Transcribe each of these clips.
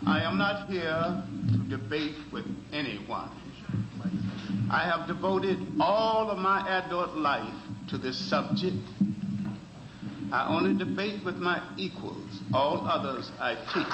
I am not here to debate with anyone. I have devoted all of my adult life to this subject. I only debate with my equals. All others I teach.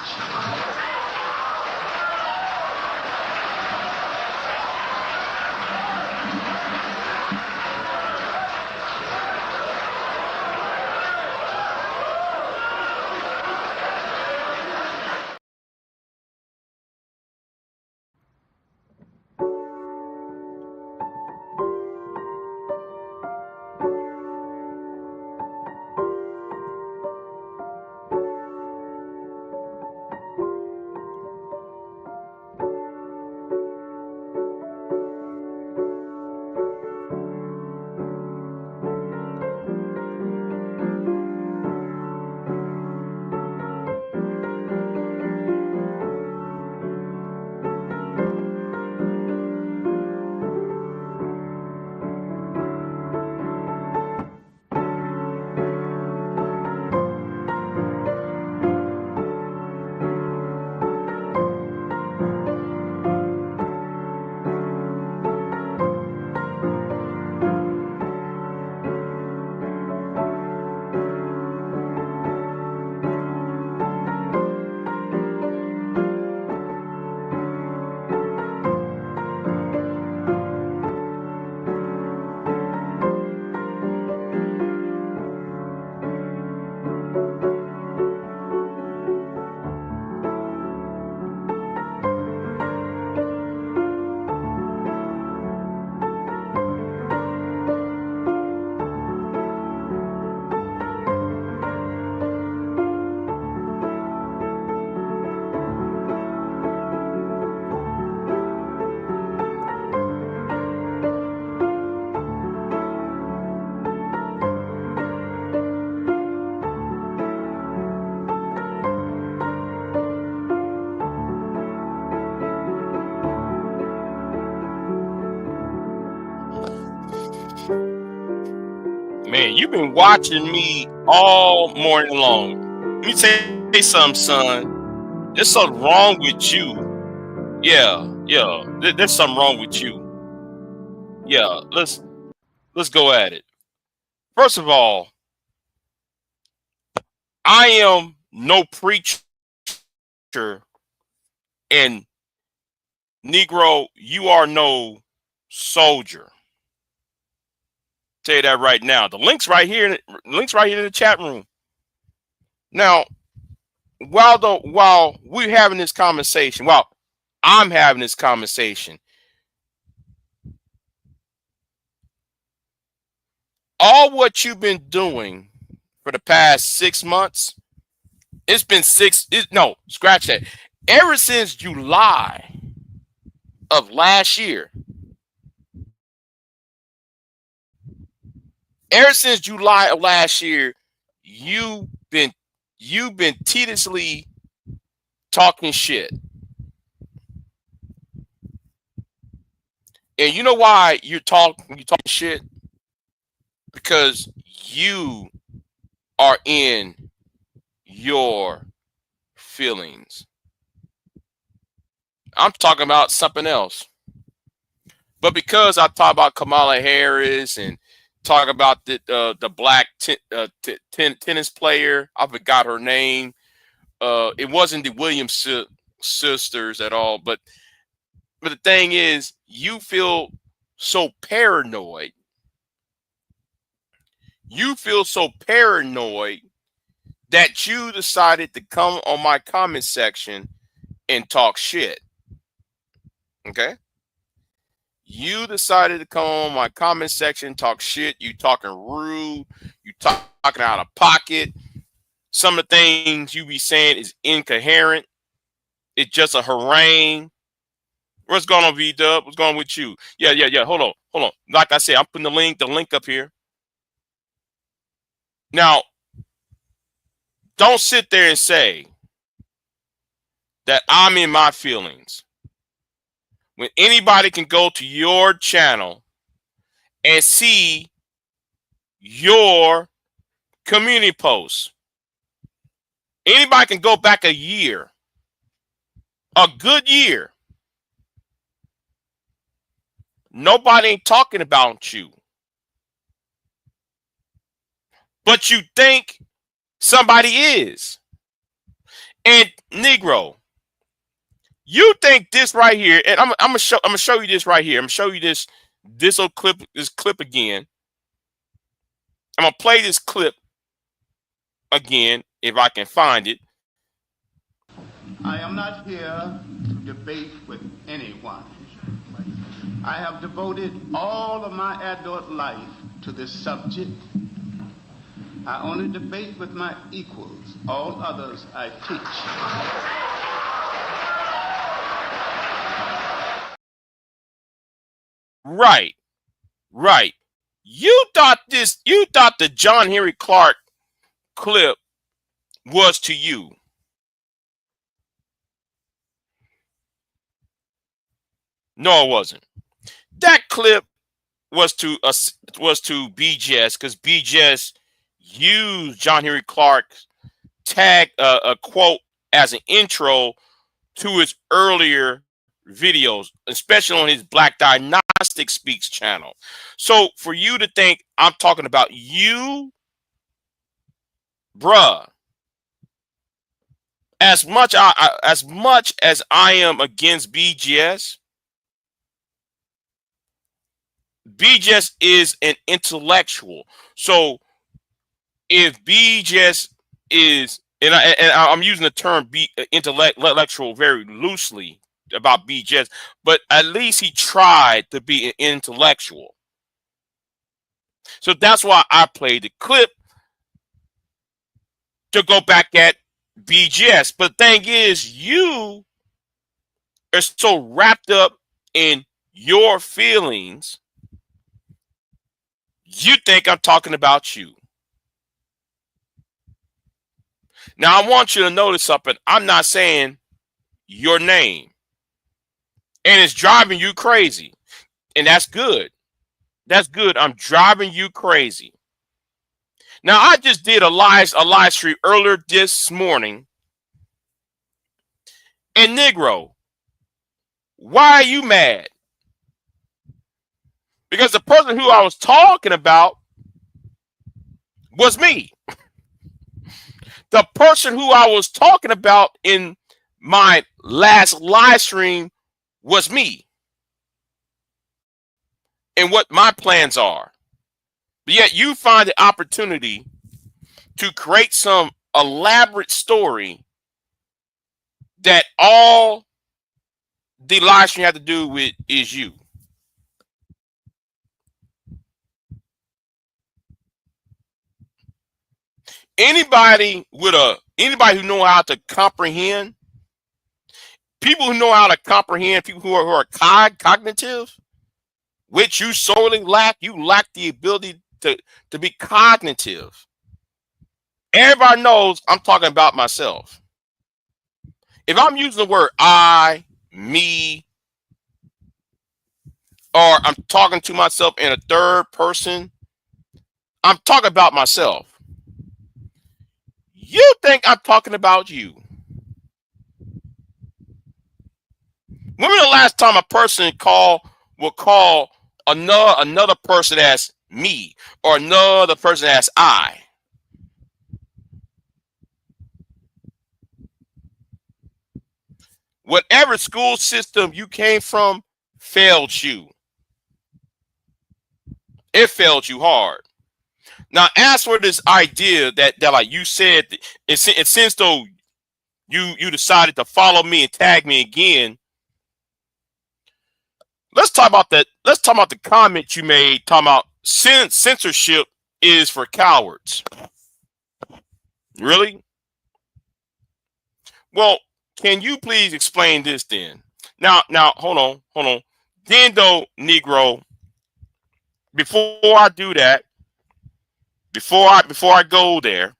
Man, you've been watching me all morning long. Let me say something, son. There's something wrong with you. Yeah. There's something wrong with you. Yeah, let's go at it. First of all, I am no preacher, and Negro, you are no soldier. Tell you that right now. The link's right here. Links right here in the chat room. Now, while we're having this conversation, while I'm having this conversation, all what you've been doing for the past 6 months, it's been no, scratch that. Ever since July of last year, ever since July of last year, you've been you've been tediously talking shit. And you know why you talking shit? Because you are in your feelings. I'm talking about something else. But because I talk about Kamala Harris and talk about the black tennis player, I forgot her name. It wasn't the Williams sisters at all. But the thing is, you feel so paranoid. You feel so paranoid that you decided to come on my comment section and talk shit. Okay? You decided to come on my comment section, talk shit. You talking rude. You talking out of pocket. Some of the things you be saying is incoherent. It's just a harangue. What's going on, V-Dub? What's going on with you? Yeah. Hold on. Like I said, I'm putting the link up here. Now, don't sit there and say that I'm in my feelings when anybody can go to your channel and see your community posts. Anybody can go back a year a good year. Nobody ain't talking about you. But you think somebody is. And Negro, you think this right here, and I'm gonna show you this right here. I'm gonna show you this little clip again. I'm gonna play this clip again if I can find it. I am not here to debate with anyone. I have devoted all of my adult life to this subject. I only debate with my equals. All others I teach. Right, right. You thought the John Henry Clark clip was to you. No, it wasn't. That clip was to BGS because BGS used John Henry Clark's tag a quote as an intro to his earlier videos, especially on his Black Diagnostic Speaks channel. So for you to think I'm talking about you, bruh, as much as I am against BGS, BGS is an intellectual. So if BGS is, and I'm using the term intellectual very loosely about BGS, but at least he tried to be an intellectual. So that's why I played the clip to go back at BGS. But the thing is, you are so wrapped up in your feelings, you think I'm talking about you. Now, I want you to notice something. I'm not saying your name. And it's driving you crazy. And that's good. That's good. I'm driving you crazy. Now, I just did a live stream earlier this morning. And Negro, why are you mad? Because the person who I was talking about was me. The person who I was talking about in my last live stream was me. And what my plans are. But yet you find the opportunity to create some elaborate story that all the live stream have to do with is you. Anybody who know how to comprehend, people who know how to comprehend, people who are cognitive, which you sorely lack. You lack the ability to be cognitive. Everybody knows I'm talking about myself. If I'm using the word I, me, or I'm talking to myself in a third person, I'm talking about myself. You think I'm talking about you. When was the last time a person will call another person as me or another person as I? Whatever school system you came from failed you. It failed you hard. Now, as for this idea that like you said, it seems though you decided to follow me and tag me again. Let's talk about that. Let's talk about the comment you made talking about censorship is for cowards. Really? Well, can you please explain this then? Now, hold on. Then though, Negro, before I do that, before I go there,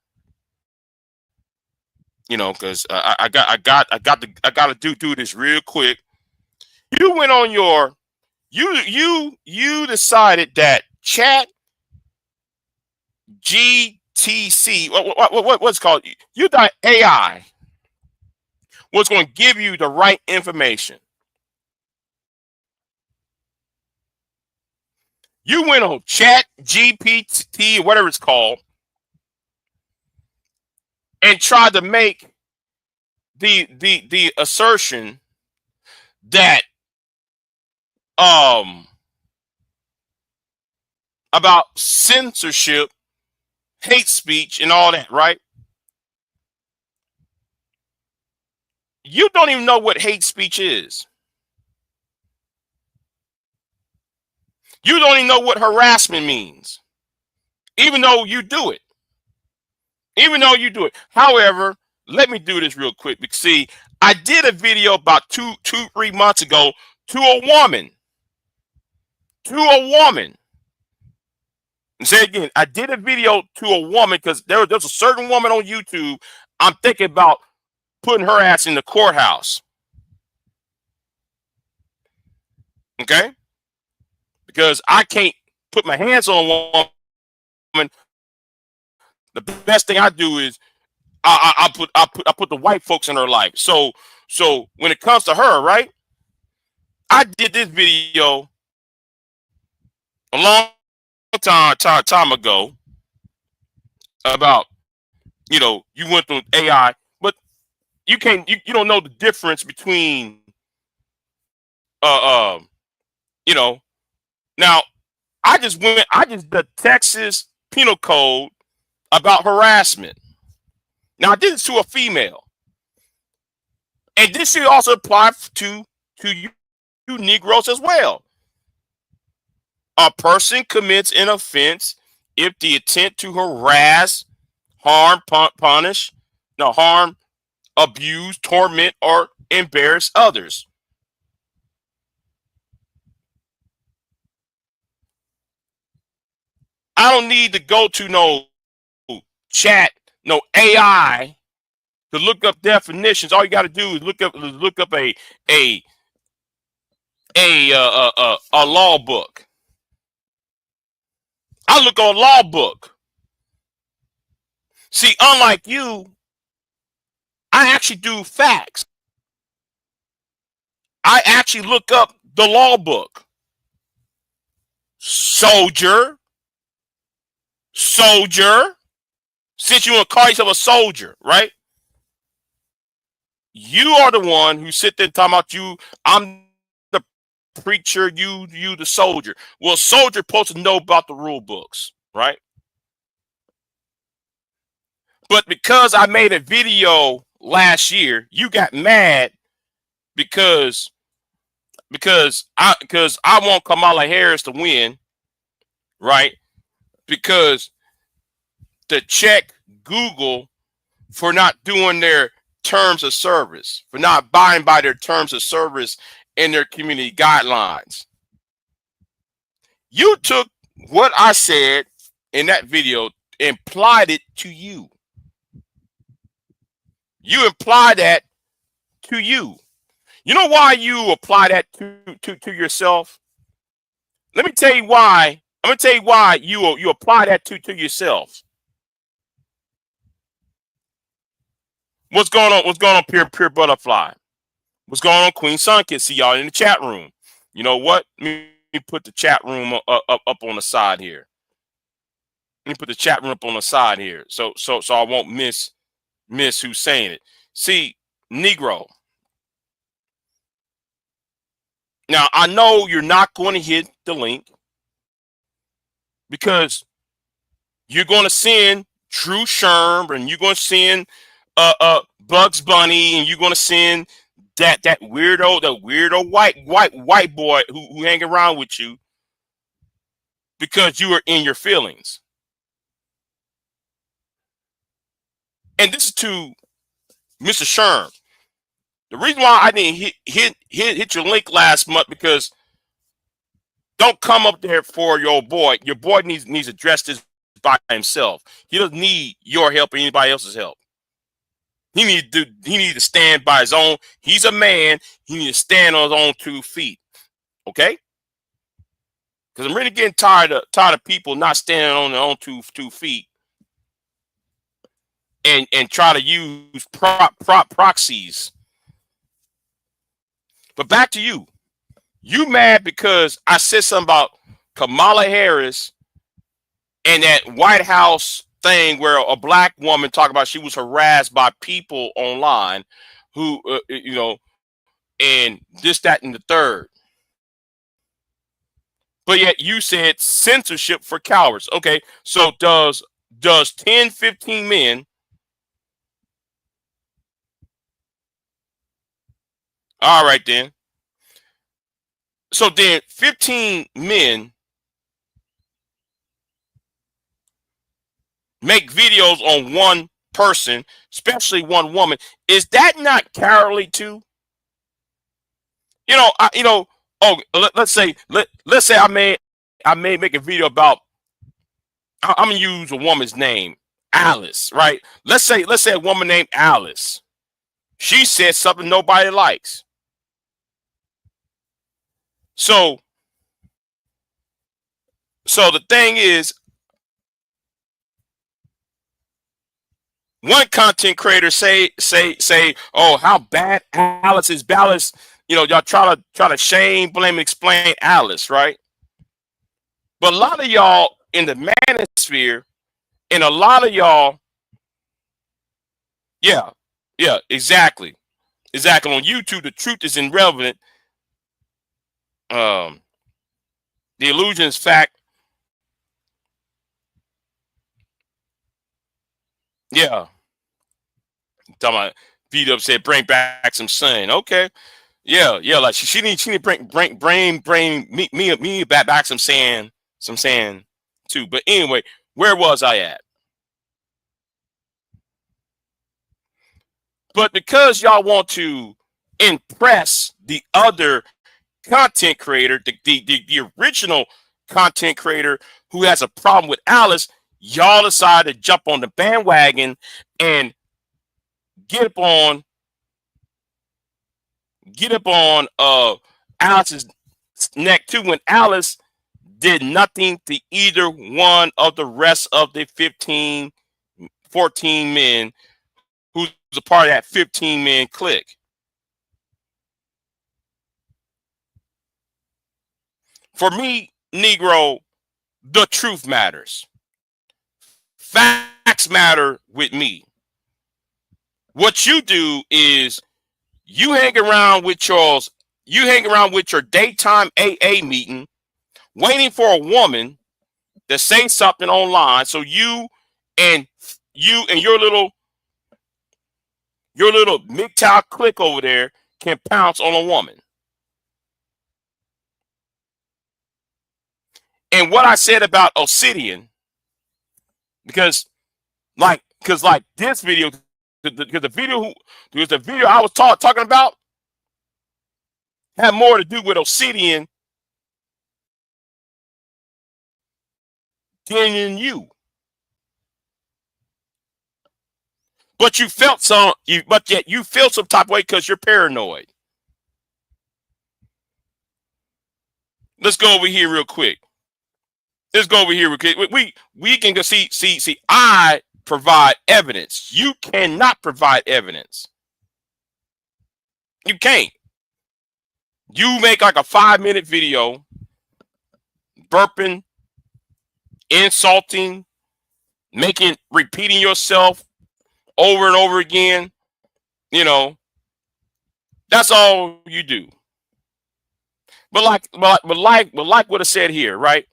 you know, because I got to do this real quick. You went on your you decided that chat GTC what's it called, you thought AI what's going to give you the right information. You went on Chat GPT, whatever it's called, and tried to make the assertion that about censorship, hate speech, and all that, right? You don't even know what hate speech is. You don't even know what harassment means, even though you do it. Even though you do it. However, let me do this real quick because see, I did a video about 3 months ago to a woman. To a woman. And say again, I did a video to a woman because there's a certain woman on YouTube I'm thinking about putting her ass in the courthouse. Okay? Because I can't put my hands on a woman. The best thing I do is I put the white folks in her life. So when it comes to her, right? I did this video a long time ago about, you went through AI, but you don't know the difference between now I just did the Texas Penal Code about harassment. Now I did it to a female. And this should also apply to you Negroes as well. A person commits an offense if the intent to harass, harm, abuse, torment, or embarrass others. I don't need to go to no chat, no AI to look up definitions. All you got to do is look up a law book. I look on a law book. See, unlike you, I actually do facts. I actually look up the law book. Soldier. Since you want to call yourself a soldier, right? You are the one who sit there talking about you. I'm the preacher, you the soldier. Well, soldier supposed to know about the rule books, right? But because I made a video last year, you got mad because I want Kamala Harris to win, right? Because to check Google for not doing their terms of service, for not abiding by their terms of service and their community guidelines. You took what I said in that video and applied it to you. You apply that to you. You know why you apply that to yourself? Let me tell you why. I'm gonna tell you why you apply that to yourself. What's going on? What's going on, Pure Butterfly? What's going on, Queen Sunkit? See y'all in the chat room. You know what? Let me put the chat room up on the side here. Let me put the chat room up on the side here, so I won't miss who's saying it. See, Negro. Now I know you're not going to hit the link because you're going to send True Sherm and you're going to send Bugs Bunny and you're going to send that weirdo white boy who hang around with you because you are in your feelings. And this is to Mr. Sherm. The reason why I didn't hit your link last month because don't come up there for your boy. Your boy needs to address this by himself. He doesn't need your help or anybody else's help. He needs to stand by his own. He's a man. He needs to stand on his own 2 feet. Okay? Because I'm really getting tired of people not standing on their own two feet and try to use proxies But back to you. You mad because I said something about Kamala Harris and that White House thing where a black woman talked about she was harassed by people online who, and this, that, and the third. But yet you said censorship for cowards. Okay, so does 10, 15 men, all right then. So then 15 men make videos on one person, especially one woman. Is that not cowardly too? Oh, let's say I may make a video about, I'm gonna use a woman's name, Alice, right? Let's say a woman named Alice. She said something nobody likes. So the thing is, one content creator say, oh, how bad Alice is. Alice, y'all try to shame, blame, and explain Alice, right? But a lot of y'all in the manosphere, and a lot of y'all, yeah, exactly. On YouTube, the truth is irrelevant. Um, the illusion is fact. Yeah, talking about beat up said bring back some sun. Okay, yeah, like she need to bring me back some sand too. But anyway, where was I at? But because y'all want to impress the other content creator, the original content creator who has a problem with Alice, y'all decide to jump on the bandwagon and get up on Alice's neck too, when Alice did nothing to either one of the rest of the 15, 14 men who's a part of that 15 man clique. For me, Negro, the truth matters. Facts matter with me. What you do is you hang around with your daytime AA meeting, waiting for a woman to say something online, so and your little MGTOW clique over there can pounce on a woman. And what I said about Obsidian, because this video, because the video I was talking about had more to do with Obsidian than you. But yet you feel some type of way because you're paranoid. Let's go over here real quick. We can go see. I provide evidence. You cannot provide evidence. You can't. You make like a 5-minute video, burping, insulting, repeating yourself over and over again. That's all you do. But like what I said here, right?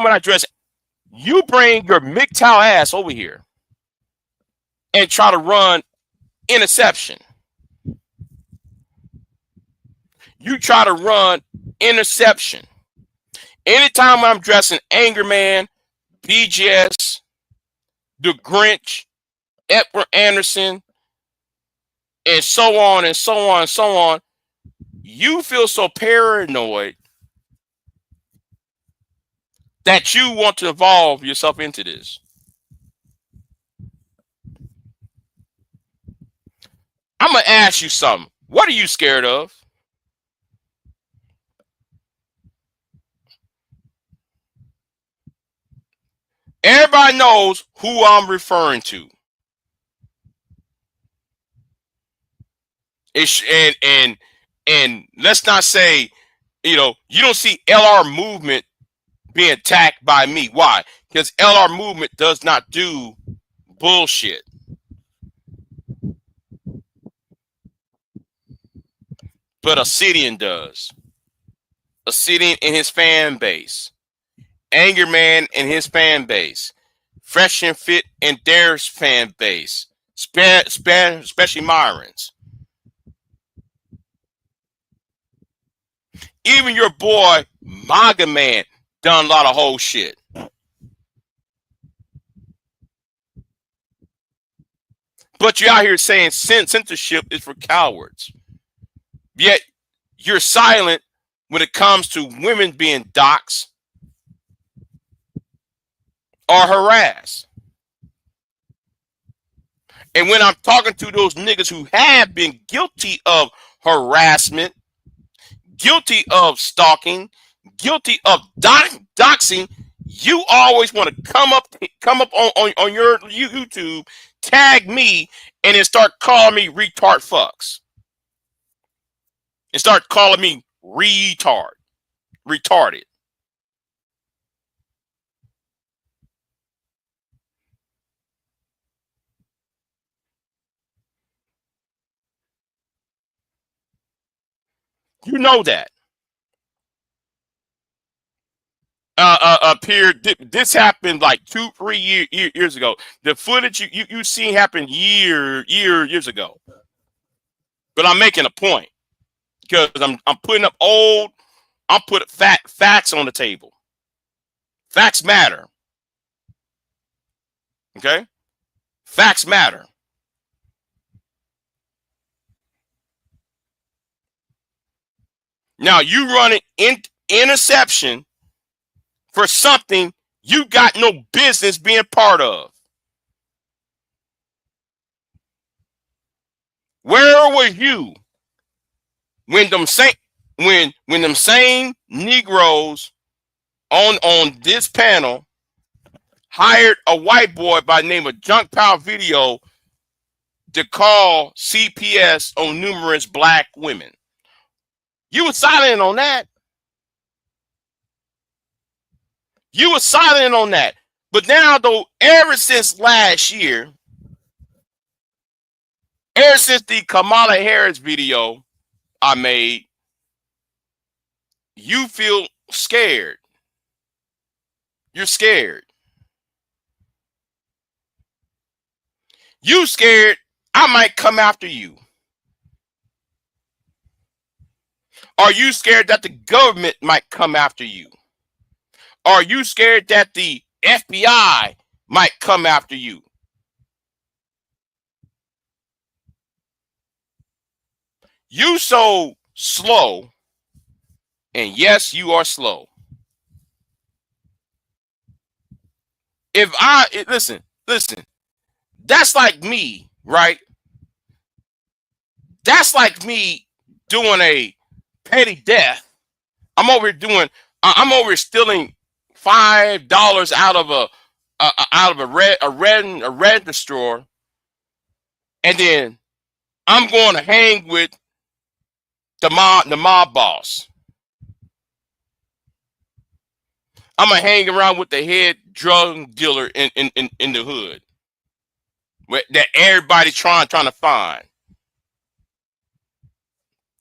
when I address, you bring your MGTOW ass over here and try to run interception. You try to run interception. Anytime I'm dressing Anger Man, BGS, The Grinch, Edward Anderson, and so on and so on and so on, you feel so paranoid that you want to evolve yourself into this. I'm going to ask you something. What are you scared of? Everybody knows who I'm referring to. And let's not say, you don't see LR Movement being attacked by me. Why? Because LR Movement does not do bullshit. But Obsidian does. Obsidian and his fan base. Anger Man and his fan base. Fresh and Fit and their fan base. Especially Myron's. Even your boy, MAGA Man, done a lot of whole shit. But you're out here saying censorship is for cowards. Yet you're silent when it comes to women being doxxed or harassed. And when I'm talking to those niggas who have been guilty of harassment, guilty of stalking, guilty of doxing, you always want to come up on your YouTube, tag me, and then start calling me retard fucks. And start calling me retarded. You know that. Pierre, this happened like 2-3 years ago. The footage you seen happened years ago. But I'm making a point because I'm putting up I'm putting facts on the table. Facts matter. Okay? Facts matter. Now you running interception for something you got no business being part of. Where were you when them same Negroes on this panel hired a white boy by the name of Junk Power Video to call CPS on numerous black women? You were silent on that. You were silent on that. But now, though, ever since last year, ever since the Kamala Harris video I made, you feel scared. You're scared. You scared I might come after you. Are you scared that the government might come after you? Are you scared that the FBI might come after you? You so slow, and yes, you are slow. Listen, that's like me, right? That's like me doing a petty theft. I'm over stealing $5 out of a red store, and then I'm going to hang with the mob boss. I'm gonna hang around with the head drug dealer in the hood that everybody trying to find.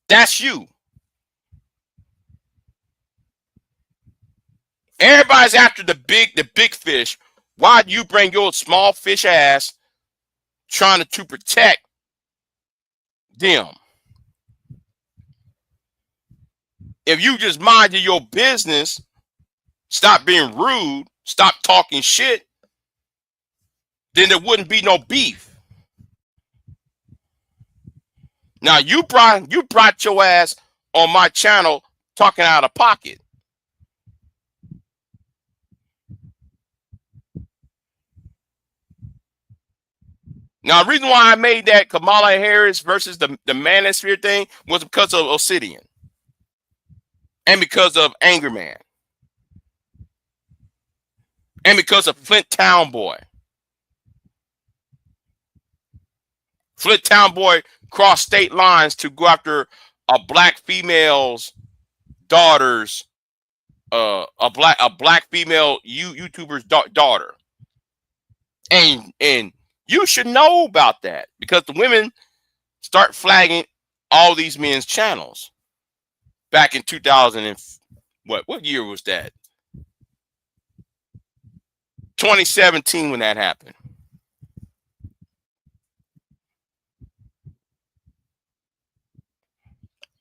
That's you. Everybody's after the big fish. Why do you bring your small fish ass trying to protect them? If you just minded your business, stop being rude, stop talking shit, then there wouldn't be no beef. Now you brought your ass on my channel talking out of pocket. Now the reason why I made that Kamala Harris versus the Manosphere thing was because of Obsidian and because of Anger Man and because of Flint Town Boy. Flint Town Boy crossed state lines to go after a black female's daughter's a black female YouTuber's daughter. And you should know about that because the women start flagging all these men's channels back in 2000 and what year was that? 2017 when that happened.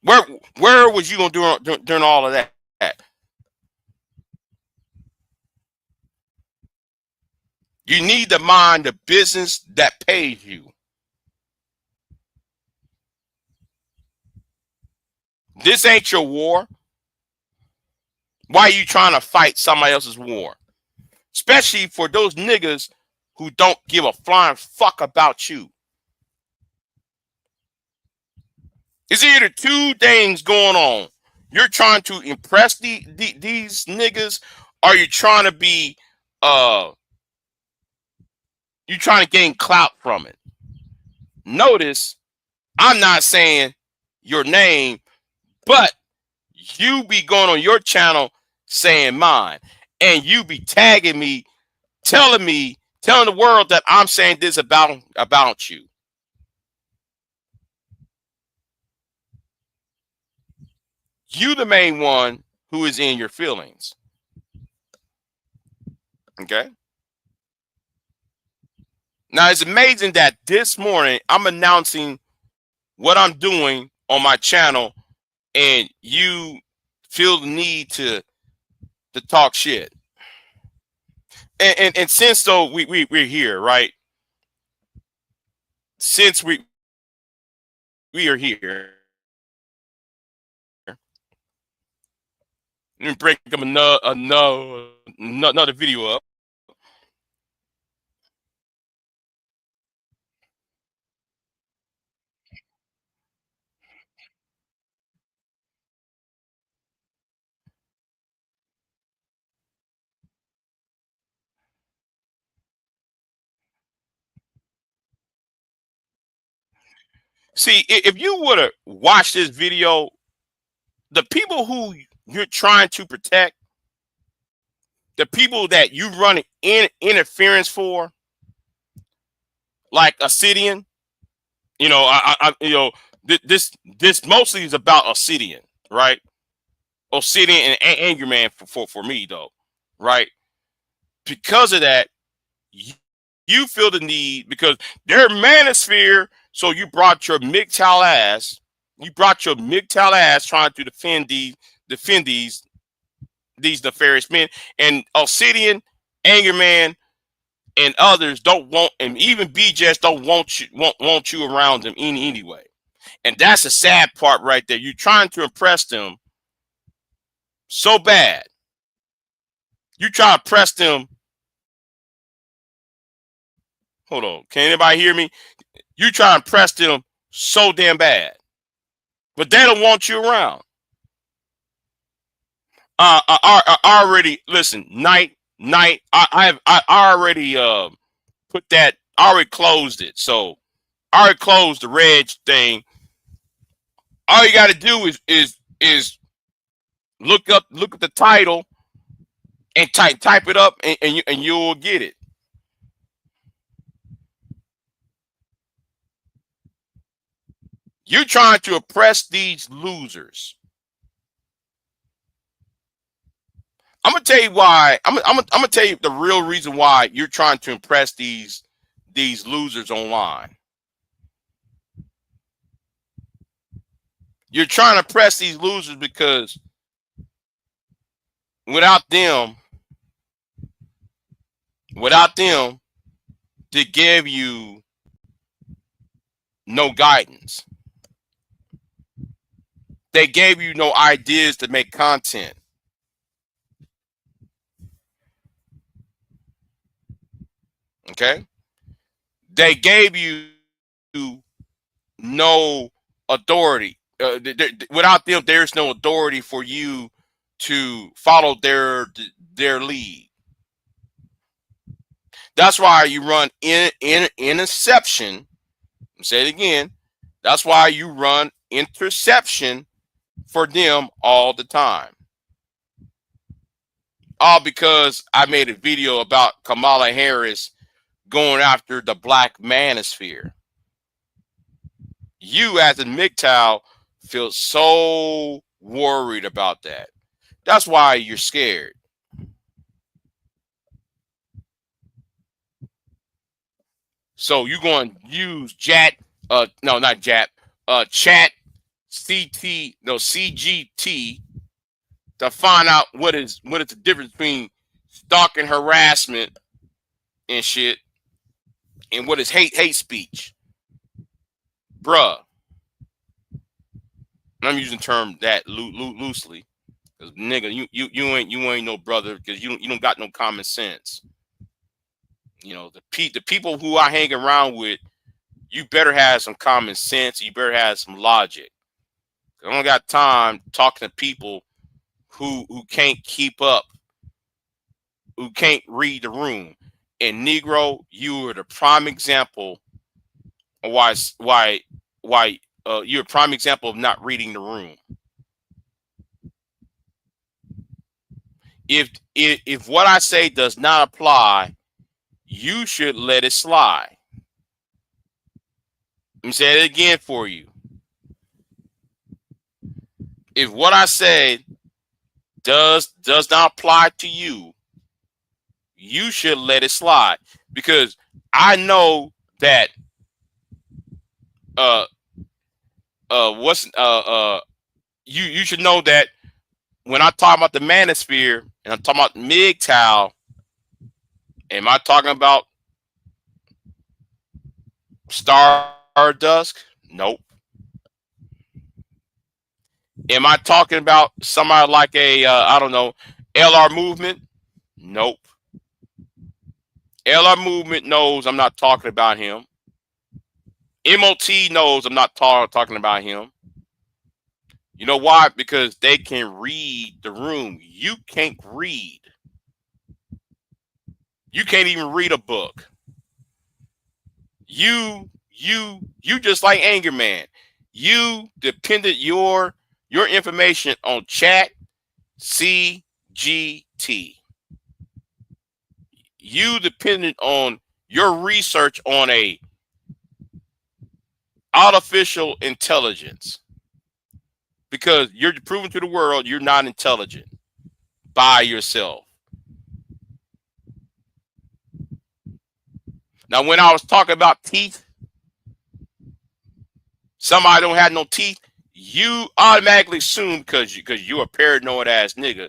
Where was you gonna do during all of that? You need to mind the business that pays you. This ain't your war. Why are you trying to fight somebody else's war? Especially for those niggas who don't give a flying fuck about you. It's either two things going on. You're trying to impress these niggas, or you're trying to be you're trying to gain clout from it. Notice, I'm not saying your name, but you be going on your channel saying mine, and you be tagging me, telling the world that I'm saying this about you. You the main one who is in your feelings. Okay? Now, it's amazing that this morning I'm announcing what I'm doing on my channel, and you feel the need to talk shit. And since though we're here, right? Since we are here, let me break up another video up. See, if you would have watched this video, the people who you're trying to protect, the people that you run interference for, like Obsidian, this mostly is about Obsidian, right? Obsidian and Anger Man for me though, right? Because of that, you feel the need because they're Manosphere, so you brought your MGTOW ass. You brought your MGTOW ass trying to defend these nefarious men, and Obsidian, Anger Man, and others don't want, and even BJS don't want you around them anyway. And that's the sad part right there. You're trying to impress them so bad. You try to press them. Hold on. Can anybody hear me? You try to press them so damn bad. But they don't want you around. I already listen, night. I already put that, I already closed it. So I already closed the red thing. All you gotta do is look up the title and type it up, and you'll get it. You're trying to oppress these losers. I'm gonna tell you why. I'm gonna tell you the real reason why you're trying to impress these losers online. You're trying to press these losers because without them, they give you no guidance. They gave you no ideas to make content. Okay? They gave you no authority. Without them, there's no authority for you to follow their lead. That's why you run interception. Say it again. That's why you run interception for them all the time. All because I made a video about Kamala Harris going after the black manosphere. You as a MGTOW feel so worried about that. That's why you're scared. So you're going to use chat CGT to find out what is the difference between stalking, harassment and shit, and what is hate speech. Bruh. I'm using the term that loosely. Because nigga, you ain't no brother because you don't got no common sense. You know, the people who I hang around with, you better have some common sense. You better have some logic. I don't got time talking to people who can't keep up, who can't read the room. And Negro, you are the prime example of why you're a prime example of not reading the room. If what I say does not apply, you should let it slide. Let me say it again for you. If what I said does not apply to you, you should let it slide. Because I know that you should know that when I talk about the manosphere and I'm talking about MGTOW, am I talking about Stardust? Nope. Am I talking about somebody like a I don't know, LR Movement? Nope. LR Movement knows I'm not talking about him. MOT knows I'm not talking about him. You know why? Because they can read the room. You can't read. You can't even read a book. You just like Anger Man. You depended your information on chat CGT. You depended on your research on a artificial intelligence. Because you're proving to the world you're not intelligent by yourself. Now, when I was talking about teeth, somebody don't have no teeth, you automatically assume because you're a paranoid ass nigga,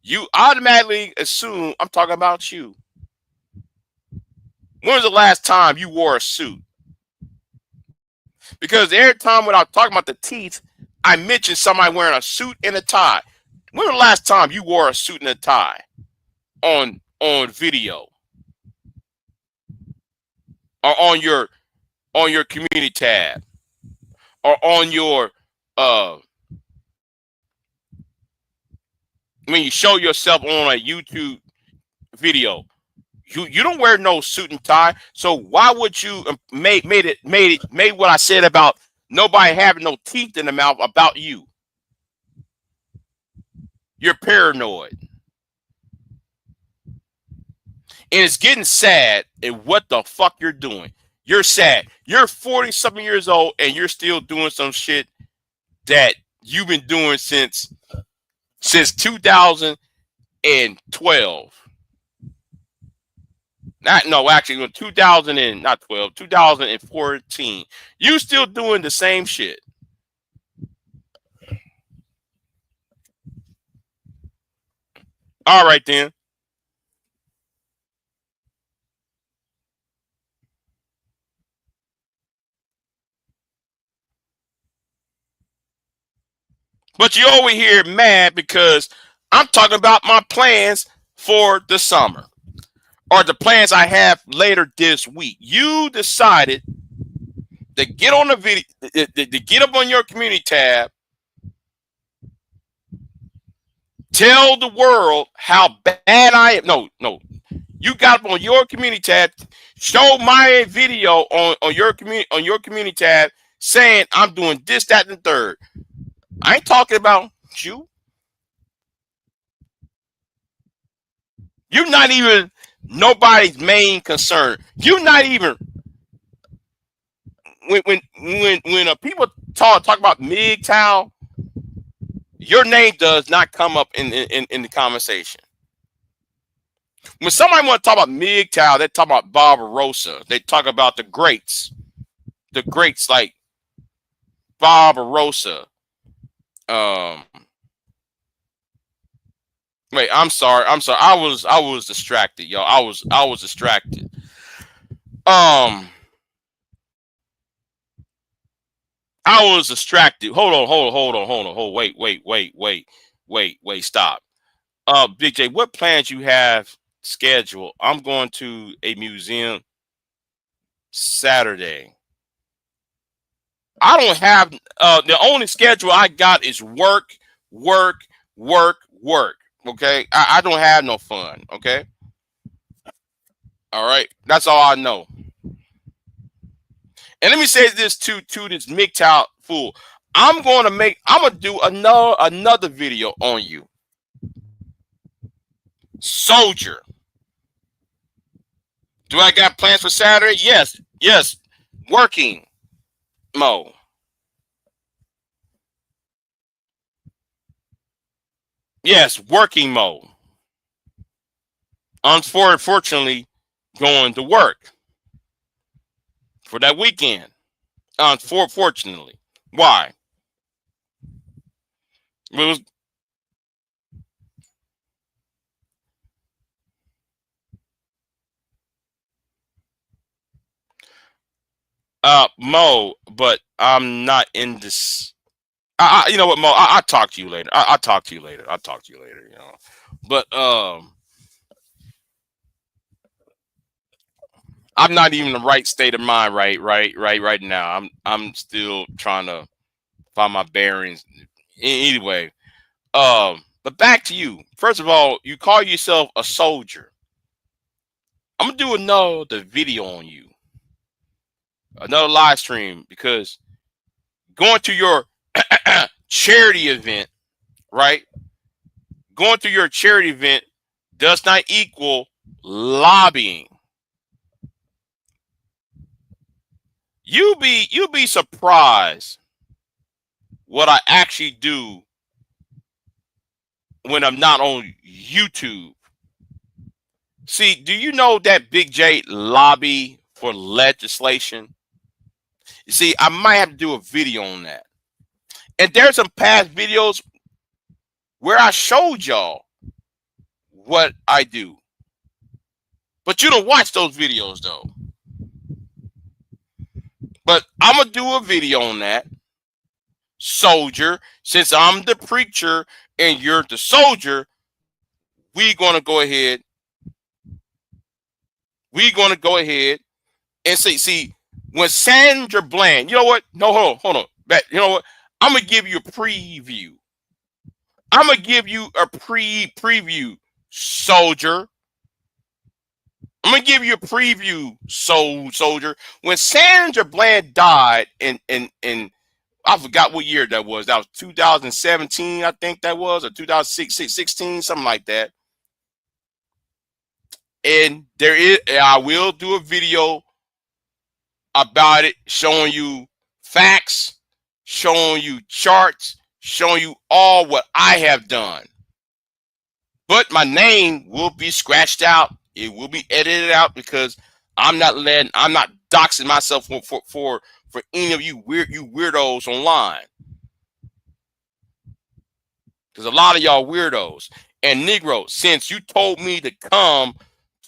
you automatically assume I'm talking about you. When was the last time you wore a suit? Because every time when I was talking about the teeth, I mentioned somebody wearing a suit and a tie. When was the last time you wore a suit and a tie on video or on your community tab or on your when you show yourself on a YouTube video? You don't wear no suit and tie, so why would you made what I said about nobody having no teeth in the mouth about you? You're paranoid. And it's getting sad at what the fuck you're doing. You're sad. You're 40-something years old and you're still doing some shit that you've been doing since 2008 2012. No, actually, 2000 and not 12, 2014. You still doing the same shit. All right, then. But you over here mad because I'm talking about my plans for the summer or the plans I have later this week. You decided to get on the video, to get up on your community tab, tell the world how bad I am. No. You got up on your community tab, show my video on your community tab saying I'm doing this, that, and the third. I ain't talking about you. You're not even nobody's main concern. You're not even when people talk about MGTOW, your name does not come up in the conversation. When somebody want to talk about MGTOW, they talk about Barbarossa. They talk about the greats like Barbarossa. Wait, I'm sorry. I was distracted, yo. I was distracted. I was distracted. Hold on. Wait. Stop. Big J, what plans you have scheduled? I'm going to a museum Saturday. I don't have the only schedule I got is work. Okay, I don't have no fun. Okay, all right, that's all I know. And let me say this to this MGTOW fool. I'm gonna do another video on you, soldier. Do I got plans for Saturday? Yes. Working mode. Yes, working mode. Unfortunately, going to work for that weekend. Unfortunately. Why? It was Mo, but I'm not in this. You know what, Mo? I'll talk to you later. I'll talk to you later. You know, but I'm not even in the right state of mind right now. I'm still trying to find my bearings. Anyway, but back to you. First of all, you call yourself a soldier. I'm gonna do another video on you, another live stream, because going to your charity event, right? Going to your charity event does not equal lobbying. You'll be surprised what I actually do when I'm not on YouTube. See, do you know that Big J lobby for legislation? You see, I might have to do a video on that. And there's some past videos where I showed y'all what I do. But you don't watch those videos though. But I'm going to do a video on that. Soldier, since I'm the preacher and you're the soldier, we're going to go ahead and see when Sandra Bland, you know what? No, hold on. You know what? I'm going to give you a preview. I'm going to give you a preview, soldier. I'm going to give you a preview, soldier. When Sandra Bland died in I forgot what year that was. That was 2017, I think that was, or 2016, something like that. And I will do a video about it, showing you facts, showing you charts, showing you all what I have done. But my name will be scratched out. It will be edited out because I'm not doxing myself for any of you weirdos online. Because a lot of y'all weirdos and Negroes, since you told me to come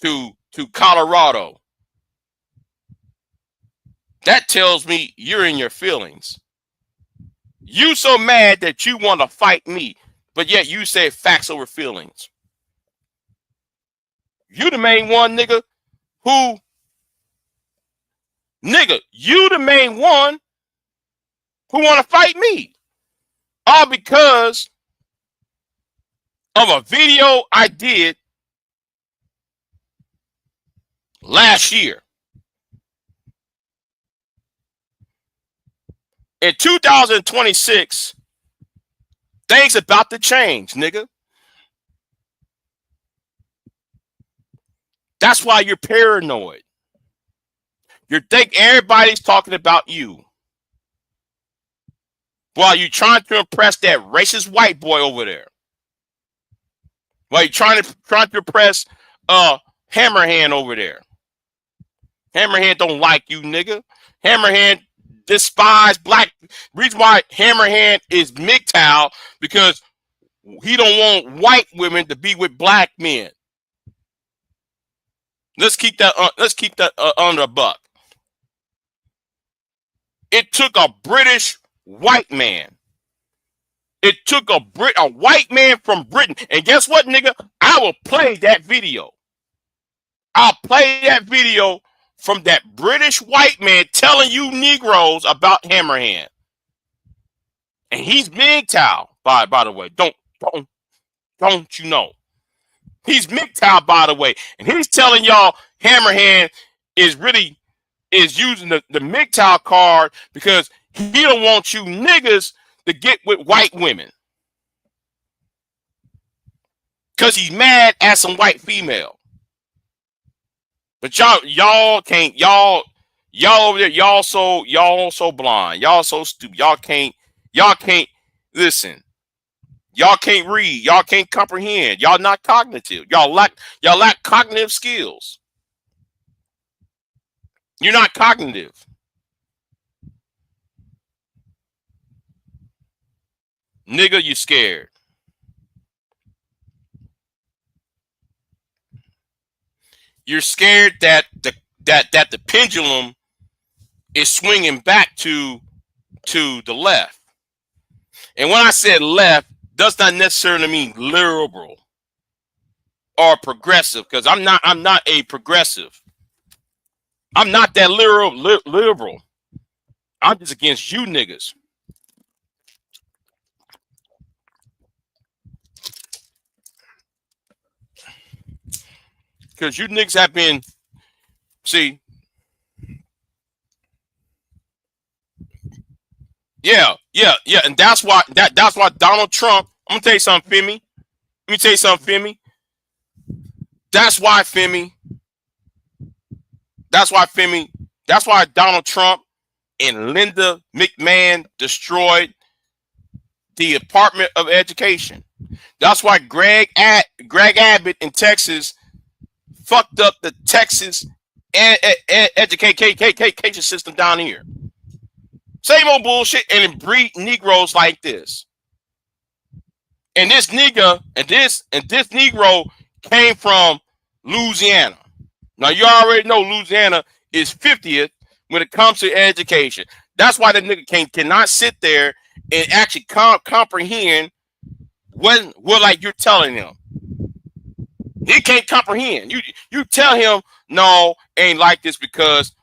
to Colorado, that tells me you're in your feelings. You so mad that you want to fight me, but yet you say facts over feelings. You the main one, nigga, you the main one who want to fight me. All because of a video I did last year. In 2026, things about to change, nigga. That's why you're paranoid. You think everybody's talking about you while you're trying to impress that racist white boy over there. While you're trying to impress Hammerhand over there. Hammerhand don't like you, nigga. Hammerhand despise black. Reason why Hammerhand is MGTOW because he don't want white women to be with black men. Let's keep that under a buck. It took a British white man. It took a white man from Britain. And guess what, nigga? I will play that video. I'll play that video from that British white man telling you Negroes about Hammerhand. And he's MGTOW, by the way. Don't you know? He's MGTOW, by the way. And he's telling y'all Hammerhand is using the MGTOW card because he don't want you niggas to get with white women. Because he's mad at some white female. But y'all can't, y'all over there, y'all so blind. Y'all so stupid. Y'all can't listen. Y'all can't read. Y'all can't comprehend. Y'all not cognitive. Y'all lack cognitive skills. You're not cognitive. Nigga, you scared. You're scared that the pendulum is swinging back to the left. And when I said left, does not necessarily mean liberal or progressive, because I'm not a progressive. I'm not that liberal. I'm just against you niggas. Because you niggas have been, see, yeah, and that's why Donald Trump. I'm gonna tell you something, Femi. Let me tell you something, Femi. That's why Donald Trump and Linda McMahon destroyed the Department of Education. That's why Greg Abbott in Texas fucked up the Texas education system down here. Same old bullshit, and it breed Negroes like this. And this Negro came from Louisiana. Now you already know Louisiana is 50th when it comes to education. That's why the nigga cannot sit there and actually comprehend what like you're telling him. He can't comprehend. You tell him no, ain't like this because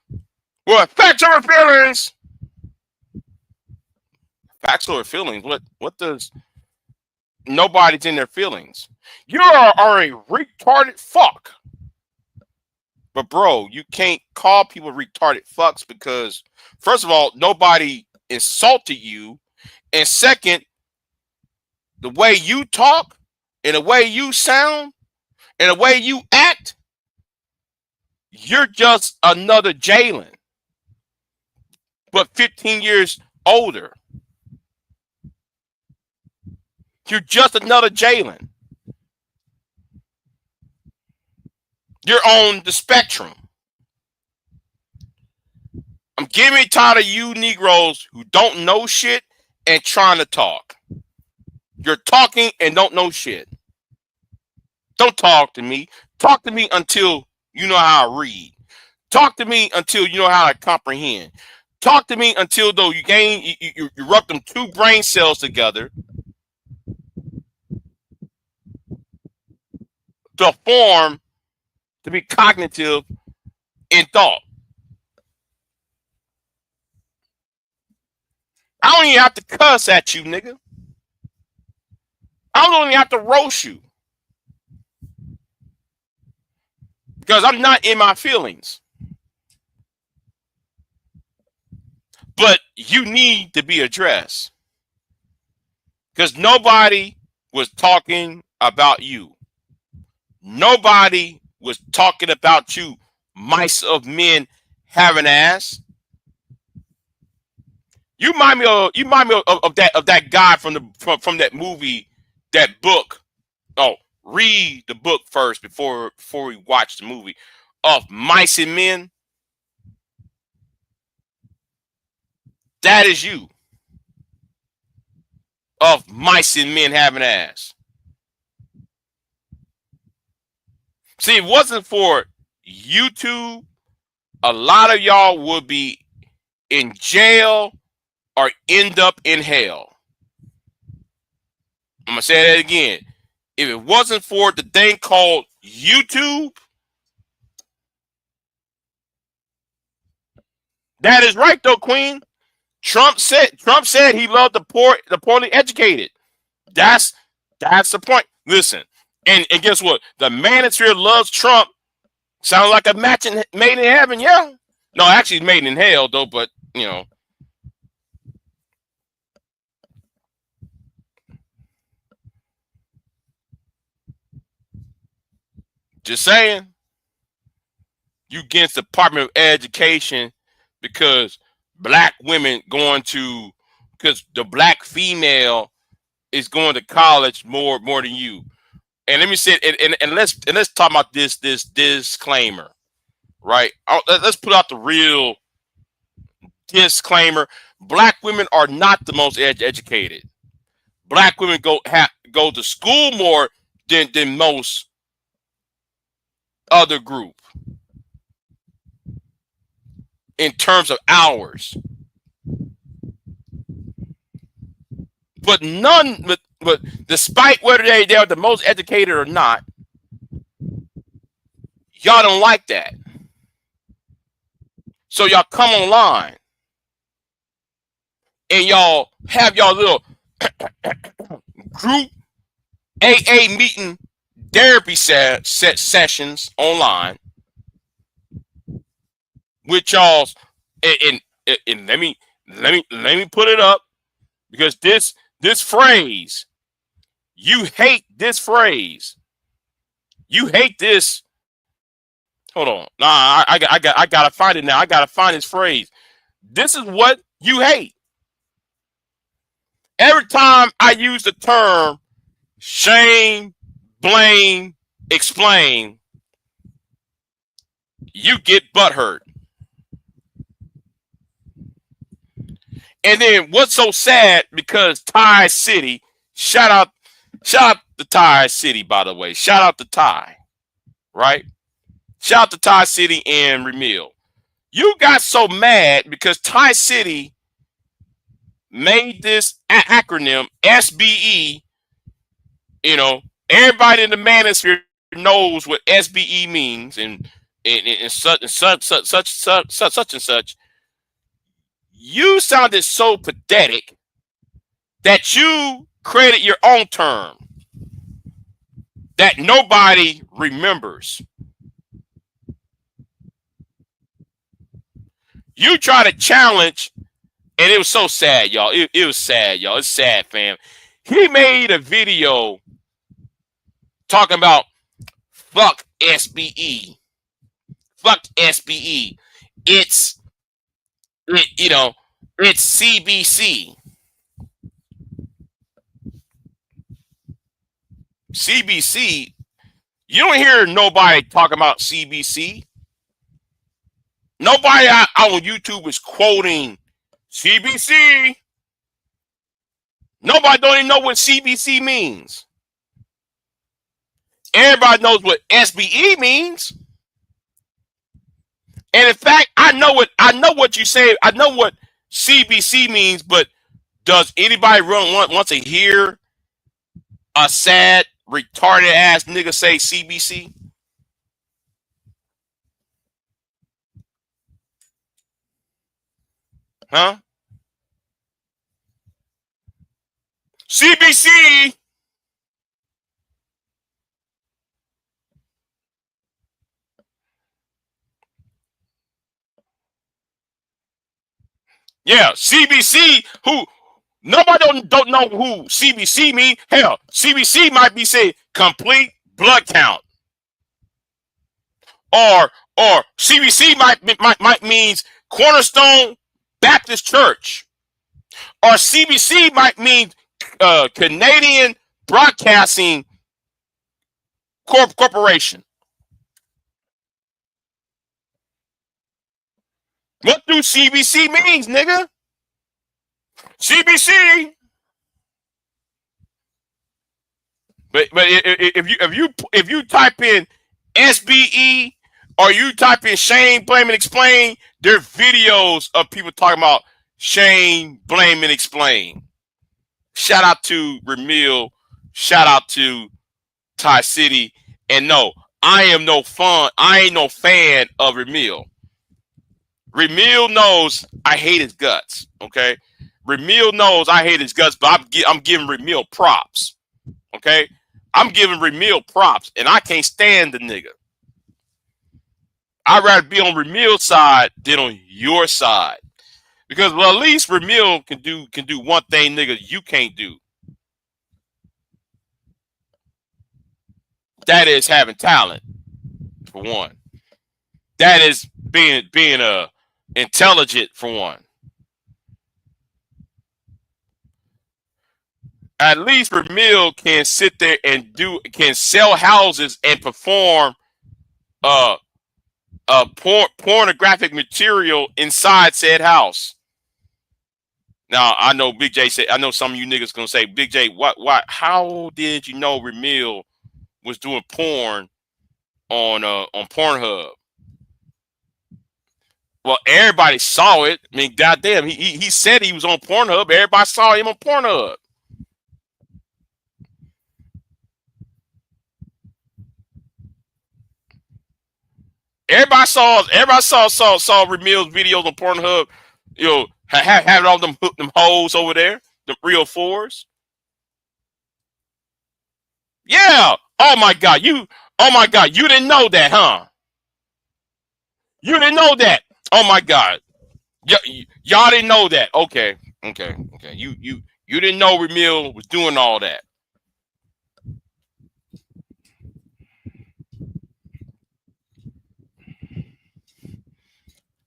facts over feelings. Facts over feelings. What does nobody's in their feelings? You are a retarded fuck. But bro, you can't call people retarded fucks because first of all, nobody insulted you. And second, the way you talk and the way you sound and the way you act, you're just another Jalen, but 15 years older. You're just another Jalen. You're on the spectrum. I'm getting tired of you Negroes who don't know shit and trying to talk. You're talking and don't know shit. Don't talk to me. Talk to me until you know how I read. Talk to me until you know how to comprehend. Talk to me until though you rub them two brain cells together to form to be cognitive in thought. I don't even have to cuss at you, nigga. I don't even have to roast you because I'm not in my feelings. But you need to be addressed because nobody was talking about you. Nobody was talking about you, mice of men having ass. You remind me of that guy from that movie, that book. Oh, read the book first before we watch the movie of Mice and Men. That is you. Of mice and men having ass. See, if it wasn't for YouTube, a lot of y'all would be in jail or end up in hell. I'm going to say that again. If it wasn't for the thing called YouTube, that is right though, Queen. Trump said he loved the poorly educated. That's the point. Listen, and guess what? The manosphere loves Trump. Sounds like a match made in heaven, yeah. No, actually, it's made in hell though. But you know, just saying. You against the Department of Education because black women because the black female is going to college more than you. And let me say, and let's talk about this disclaimer, right? Let's put out the real disclaimer. Black women are not the most educated. Black women go to school more than most other group in terms of hours. But despite whether they're the most educated or not, y'all don't like that. So y'all come online and y'all have y'all little group AA meeting therapy sessions online with y'all. And let me put it up because this phrase, you hate this phrase. You hate this. Hold on. Nah, I gotta find it now. I gotta find this phrase. This is what you hate. Every time I use the term shame, blame, explain, you get butthurt. And then what's so sad, because Ty City, shout out to Ty City, by the way. Shout out to Ty, right? Shout out to Ty City and Remil. You got so mad because Ty City made this acronym SBE. You know, everybody in the manosphere knows what SBE means, and such and such. You sounded so pathetic that you created your own term that nobody remembers. You try to challenge, and it was so sad, y'all. It was sad, y'all. It's sad, fam. He made a video talking about fuck SBE. Fuck SBE. It's CBC. CBC You don't hear nobody talking about CBC. Nobody out on YouTube is quoting CBC. Nobody don't even know what CBC means. Everybody knows what SBE means. And in fact, I know what you say. I know what CBC means, but does anybody want to hear a sad, retarded ass nigga say CBC? Huh? CBC. Yeah, CBC. Who? Nobody don't know who CBC mean. Hell, CBC might be say complete blood count, or CBC might means Cornerstone Baptist Church, or CBC might mean Canadian Broadcasting Corporation. What do CBC means, nigga? CBC. But if you type in SBE or you type in shame, blame, and explain, there are videos of people talking about shame, blame, and explain. Shout out to Ramil. Shout out to Ty City. And no, I ain't no fan of Ramil. Ramil knows I hate his guts. Okay, Ramil knows I hate his guts, but I'm giving Ramil props. Okay, I'm giving Ramil props, and I can't stand the nigga. I'd rather be on Ramil's side than on your side, because well, at least Ramil can do one thing, nigga, you can't do. That is having talent, for one. That is being intelligent, for one. At least Ramil can sit there and can sell houses and perform pornographic material inside said house. Now I know Big J said, I know some of you niggas gonna say, Big J, what how did you know Ramil was doing porn on Pornhub? Well, everybody saw it. I mean, goddamn, he said he was on Pornhub. Everybody saw him on Pornhub. Everybody saw Ramil's videos on Pornhub. You know, having all them hoes over there, the real fours. Yeah. Oh my god, you didn't know that, huh? You didn't know that. Oh my god. Y'all didn't know that. Okay. You didn't know Ramil was doing all that.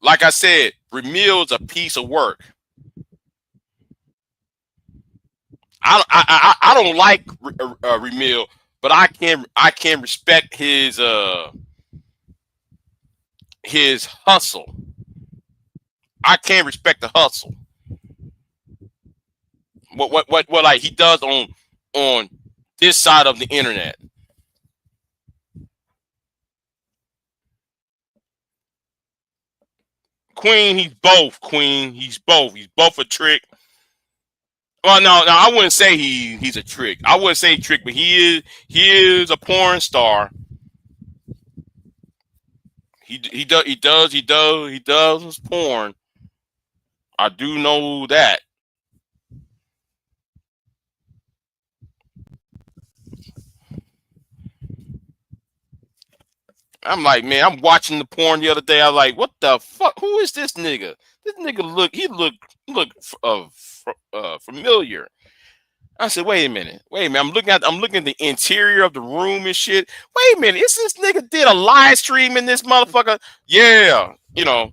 Like I said, Ramil's a piece of work. I don't like Ramil, but I can respect his hustle. I can respect the hustle. What like he does on this side of the internet. Queen, he's both. Queen, he's both. He's both a trick. Well, no, I wouldn't say he's a trick. I wouldn't say trick, but he is a porn star. He does his porn. I do know that. I'm like, man, I'm watching the porn the other day. I was like, what the fuck? Who is this nigga? This nigga look familiar. I said, wait a minute. I'm looking at the interior of the room and shit. Wait a minute, is this nigga did a live stream in this motherfucker? Yeah, you know.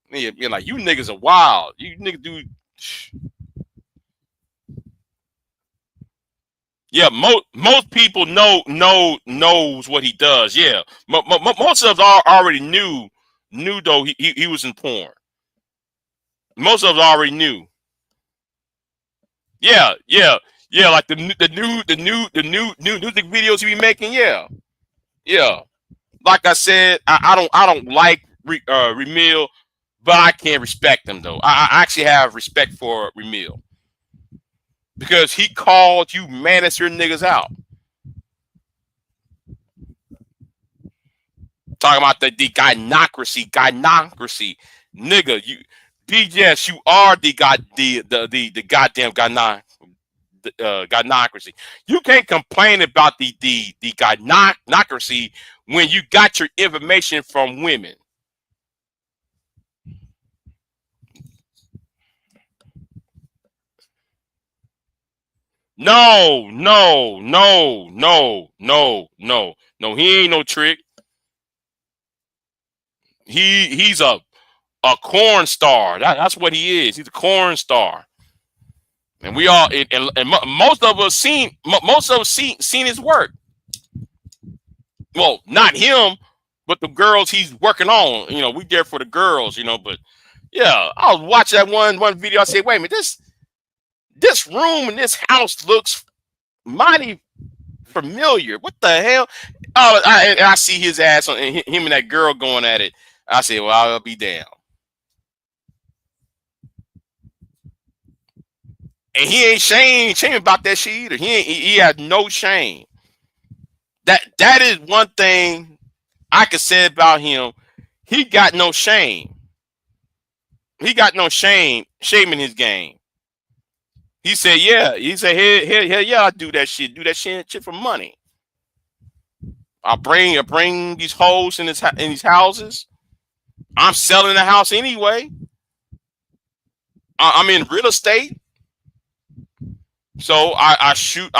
You're like, you niggas are wild. You niggas do. Yeah, most people knows what he does. Yeah, most of us already knew though he was in porn. Most of us already knew. Yeah, yeah, yeah. Like the new music videos he be making. Yeah, yeah. Like I said, I don't like Remil, but I can respect him though. I actually have respect for Remil because he called you manager niggas out. Talking about the gynocracy, nigga. You, BGS, you are the goddamn gynocracy. You can't complain about the gynocracy when you got your information from women. No, no, no, no, no, no, no. He ain't no trick. He's a corn star. That's what he is. He's a corn star. And we all and most of us seen his work. Well, not him, but the girls he's working on. You know, we there for the girls. You know, but yeah, I was watching that one video. I said, wait a minute, this room in this house looks mighty familiar. What the hell? Oh, I see his ass on him and that girl going at it. I said, well, I'll be damned. And he ain't shame about that shit either. He has no shame. That is one thing I could say about him. He got no shame. He got no shame in his game. He said, yeah. He said, hell yeah, I do that shit. Do that shit for money. I bring these hoes in these houses. I'm selling the house anyway. I'm in real estate. So I shoot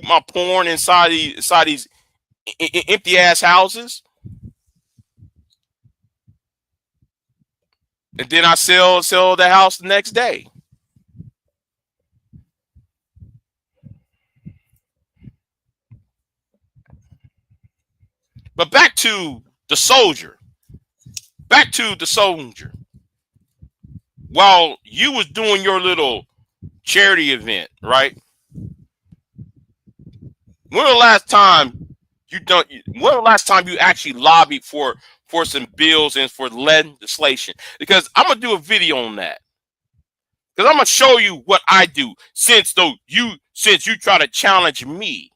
my porn inside these empty ass houses. And then I sell the house the next day. But back to the soldier. Back to the soldier. While you was doing your little charity event, right? When the last time you actually lobbied for some bills and for legislation? Because I'm gonna do a video on that. Because I'm gonna show you what I do. Since you try to challenge me,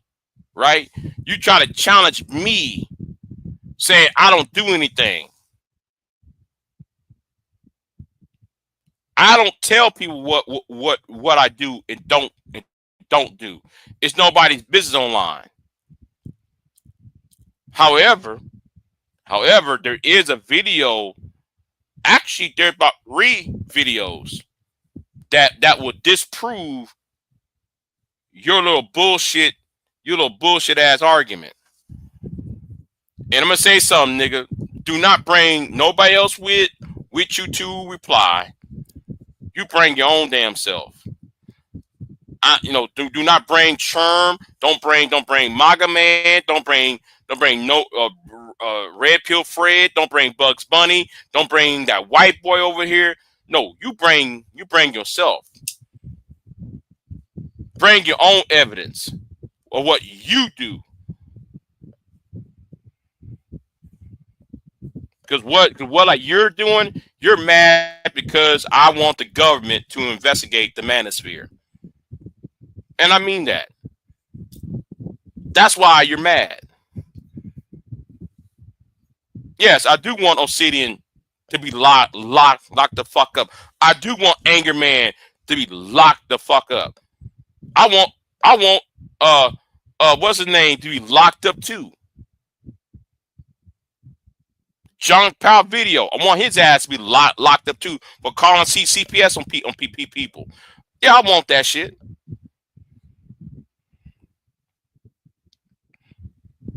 right? You try to challenge me, saying I don't do anything. I don't tell people what I do and don't do. It's nobody's business online. However, there is a video. Actually, there's about 3 videos that will disprove your little bullshit ass argument. And I'm gonna say something, nigga. Do not bring nobody else with you to reply. You bring your own damn self. Do not bring Charm. Don't bring MAGA Man. Don't bring no Red Pill Fred. Don't bring Bugs Bunny. Don't bring that white boy over here. No, you bring yourself. Bring your own evidence of what you do. Because what like you're doing, you're mad because I want the government to investigate the manosphere. And I mean that. That's why you're mad. Yes, I do want Obsidian to be locked the fuck up. I do want Anger Man to be locked the fuck up. I want what's his name to be locked up too. John Powell video. I want his ass to be locked up too for calling CPS on PP people. Yeah, I want that shit.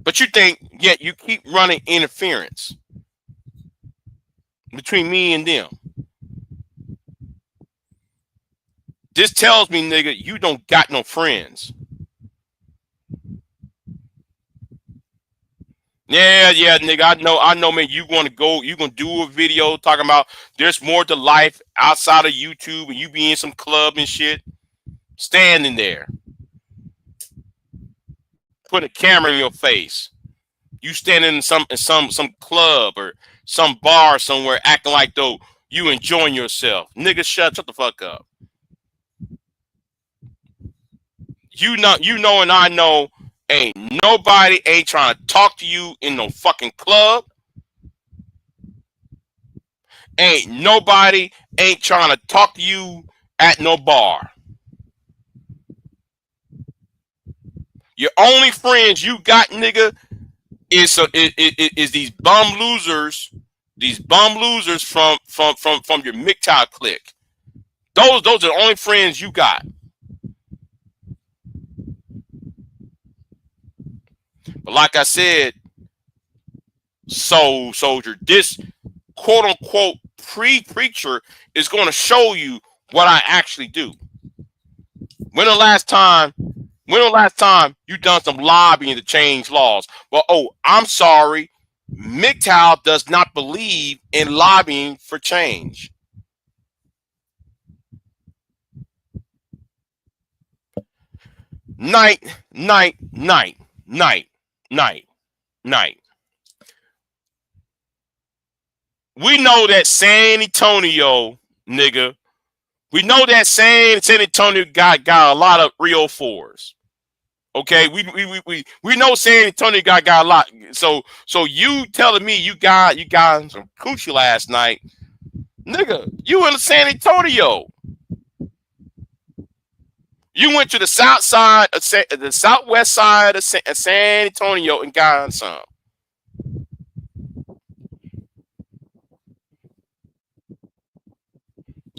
But you think, yet you keep running interference between me and them. This tells me, nigga, you don't got no friends. Yeah, nigga. I know, man. You gonna do a video talking about there's more to life outside of YouTube, and you be in some club and shit, standing there, put a camera in your face. You standing in some club or some bar somewhere, acting like though you enjoying yourself. Nigga, shut the fuck up. You know, and I know. Ain't nobody ain't trying to talk to you in no fucking club. Ain't nobody ain't trying to talk to you at no bar. Your only friends you got, nigga, is these bum losers, from your MGTOW clique. Those are the only friends you got. But like I said, Soul Soldier, this quote unquote preacher is going to show you what I actually do. When the last time you done some lobbying to change laws? Well, oh, I'm sorry. MGTOW does not believe in lobbying for change. Night. We know that San Antonio, nigga. We know that San Antonio got a lot of 304s. Okay, we know San Antonio got a lot. So you telling me you got some coochie last night, nigga? You in San Antonio? You went to the south side, the southwest side of San Antonio and got some.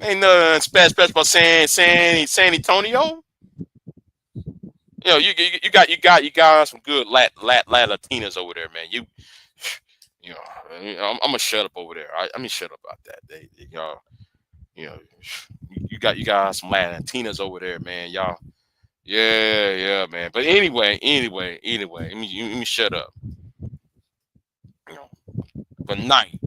Ain't nothing special about San Antonio. You know, you got some good Latinas over there, man. You know, I'm gonna shut up over there. I mean, shut up about that. You know, you got some Latinas over there, man. Y'all, yeah, man. But anyway, let me shut up. You know, but Knight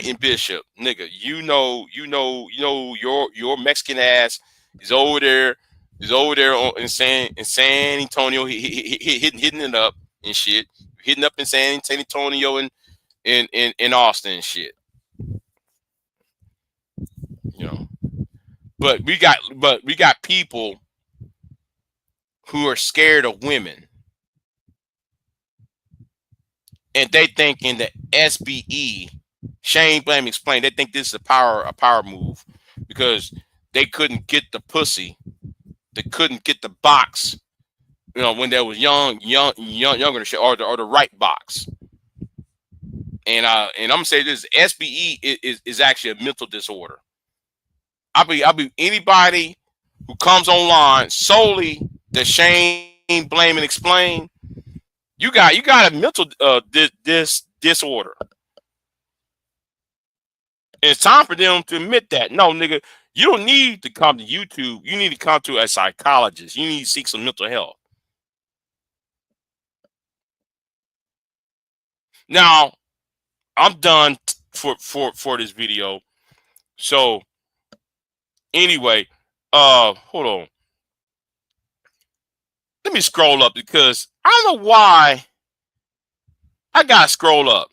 and Bishop, nigga, you know, your Mexican ass is over there. In San Antonio, hitting it up and shit, hitting up in San Antonio and in Austin and shit. You know, but we got people who are scared of women, and they think in the SBE, shame, blame, explain. They think this is a power move because they couldn't get the pussy, they couldn't get the box. You know, when they was younger than shit, or the right box. And I'm gonna say this: SBE is actually a mental disorder. I'll be anybody who comes online solely to shame, blame, and explain. You got a mental disorder. And it's time for them to admit that. No, nigga, you don't need to come to YouTube. You need to come to a psychologist. You need to seek some mental health. Now, I'm done for this video. So anyway, hold on. Let me scroll up because I don't know why I gotta scroll up.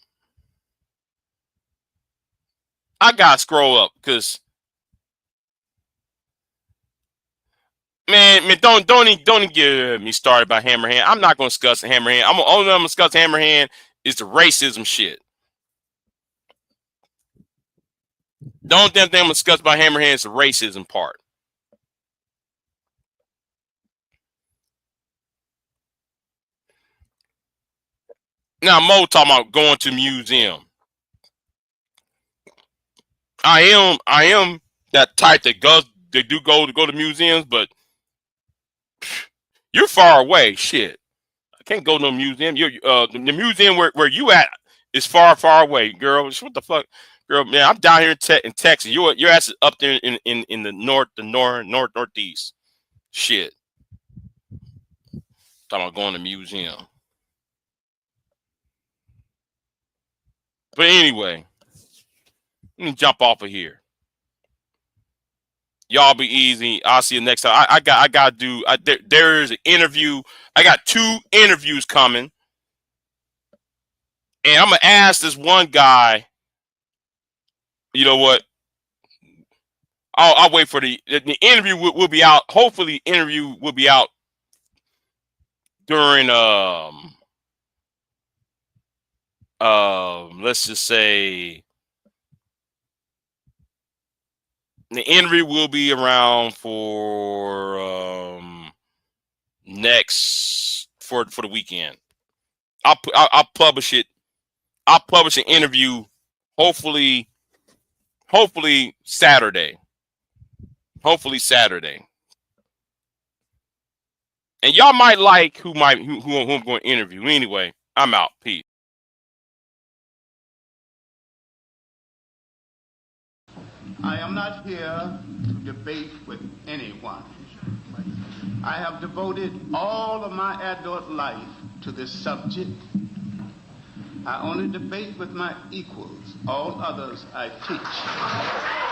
Because man, don't even get me started about Hammerhand. I'm not gonna discuss Hammerhand. Only I'm gonna discuss Hammerhand is the racism shit. The only damn thing I'm gonna discuss about Hammerhand is the racism part. Now Mo talking about going to museum. I am that type that do go to museums, but you're far away. Shit, I can't go to no museum. You're the museum where you at is far away, girl. What the fuck, girl? Man, I'm down here in Texas. Your ass is up there in the northeast. Shit, talking about going to museum. But anyway, let me jump off of here. Y'all be easy. I'll see you next time. I got to do. There's an interview. I got 2 interviews coming, and I'm gonna ask this one guy. You know what? I'll wait for the interview. Will be out. Hopefully, the interview will be out during let's just say the interview will be around for next for the weekend. I'll publish it. I'll publish an interview hopefully Saturday. Hopefully Saturday. And y'all might like who I'm going to interview. Anyway, I'm out. Peace. I am not here to debate with anyone. I have devoted all of my adult life to this subject. I only debate with my equals. All others I teach.